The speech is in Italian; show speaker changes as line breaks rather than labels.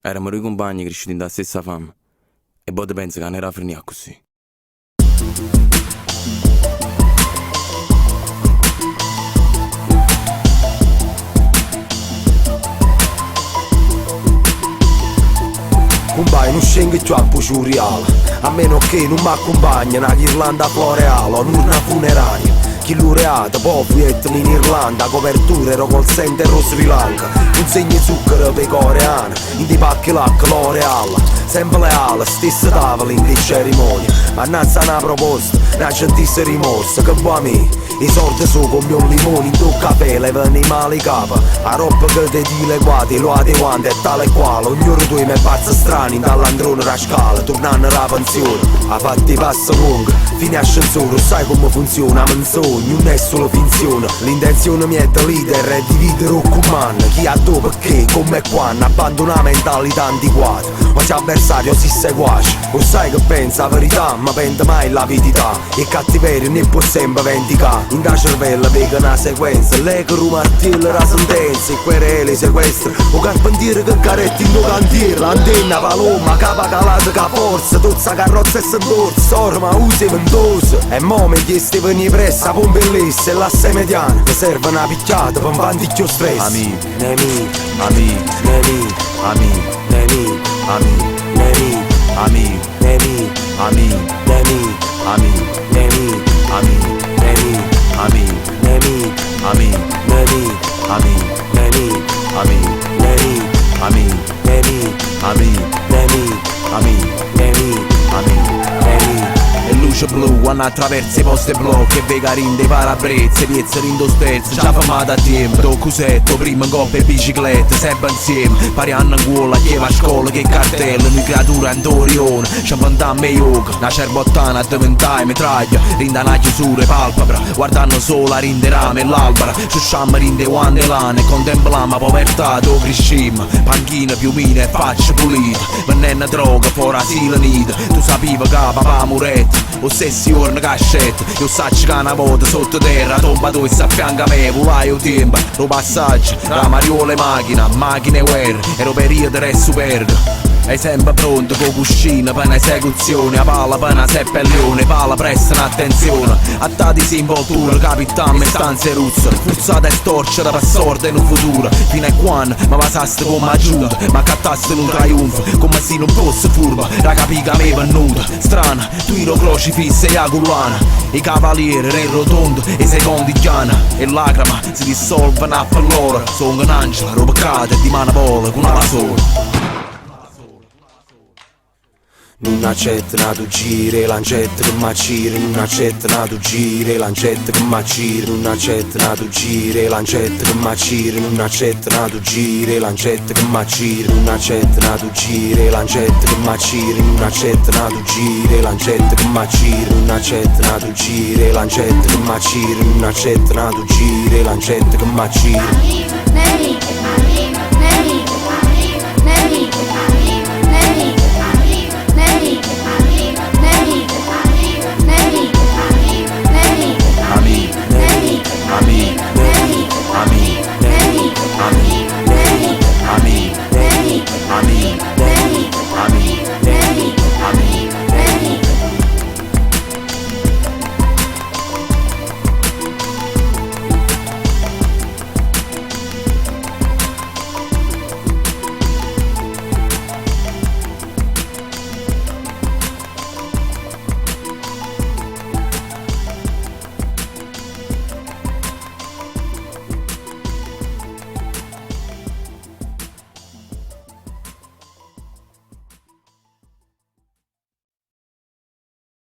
Erano due compagni cresciuti nella stessa fama e poi penso che non era finita così.
Compagno, non scendo più a Puciuriala, a meno che non mi accompagna una ghirlanda floreale o un'urna funeraria. Chi laureato, poi fuietto in Irlanda, copertura ero col center o Sri Lanka. Un segno zucchero per coreana, in di pacchi l'acqua L'Oreal. Sempre leale, stessa tavola in di cerimonia. Ma innanzi a una proposta, una gentile rimorsa. Che vuoi a me? I soldi su come un limone in tuo caffè, levano i mali capa. A roba che te di leguati, lo adeguante è tale quale. Ognuno di me pazzi strani, dall'androne la scala, tornando alla pensione. A fatti passi lunghi, fine ascensore, sai come funziona, menzogna, non è solo finzione. L'intenzione mia da leader è dividere un comando. Chi ha dove perché, come e quando, abbandona la mentalità antiquata. Oggi avversario si seguace, o sai che pensa la verità, ma pente mai l'avidità. E cattiveria ne può sempre vendicare. In da cervello vega una sequenza, legano martello la sentenza. E querele, sequestro, o carpentiere che caretti in do cantiere. L'antenna, paloma, capa calata che forza, tozza carrozza e s'endorsa. Sorma, usi ventosa. E mo' mi chiesti venire pressa, pompa e lessa e l'asse mediana. Ti serve una picchiata per un vanticchio stress.
Amici,
Nemici,
amici,
nemici,
amici,
nemici,
amici,
nemici,
amici,
nemici,
amici,
nemici,
amici,
nemici,
amici,
nemici,
amici,
nemici,
amici,
nemici,
amici,
nemici,
amici,
nemici,
amici,
nemici,
amici,
nemici,
amici,
nemici,
amici.
nemici.
E luce blu quando attraversa i posti blocchi e vega rinde parabrezze, piezze rindo sterzo, già famata a tempo. Do cusetto, prima in coppia e biciclette, sempre insieme, pari anno in cuola, chieva a scuola che cartello, noi creatura in Torione, ciampantame e yoga, una cerbottana a diventai metraglia, rinda una chiusura e palpebra, guardando solo a rinde rame e l'albera, sciusciamo rinde quando lane e contempliamo povertà, do crescimmo, panchina, piumina e faccia pulita, venendo droga, fuori asilo nido, tu sapevi che papà muretto. Ossessione cascetta, io saccio che una volta sotto terra tomba tu e si affianca a me, volai o tempo, lo passaggio, la mariola e macchine e guerra, ero periodo re superga. È sempre pronto con cuscina per un'esecuzione, a palla per una seppellione, palla prestano attenzione, a ta disinvoltura, capitano e stanze russe, forzata e storcere per sorte in un futuro, fino a quando mi passaste come aiuto, ma cattaste un trionfo, come se non fosse furba, la capica me venuta, strana, tu lo crocifisso e la collana, i cavalieri re rotondo e i secondi chiana, e lacrima si dissolvono a loro, sono un angelo, roba cade di mano vola con una sola.
Non accetta tu giri, lancetta che m'acciri. Non accetta tu giri, lancetta che m'acciri. Non accetta tu giri, lancetta che m'acciri. Non accetta tu giri, lancetta che m'acciri. Non accetta tu giri, lancetta che m'acciri. Non accetta tu giri, lancetta che m'acciri. Non accetta tu giri, lancetta che m'acciri. Non accetta tu giri, lancetta che m'acciri.
Amici,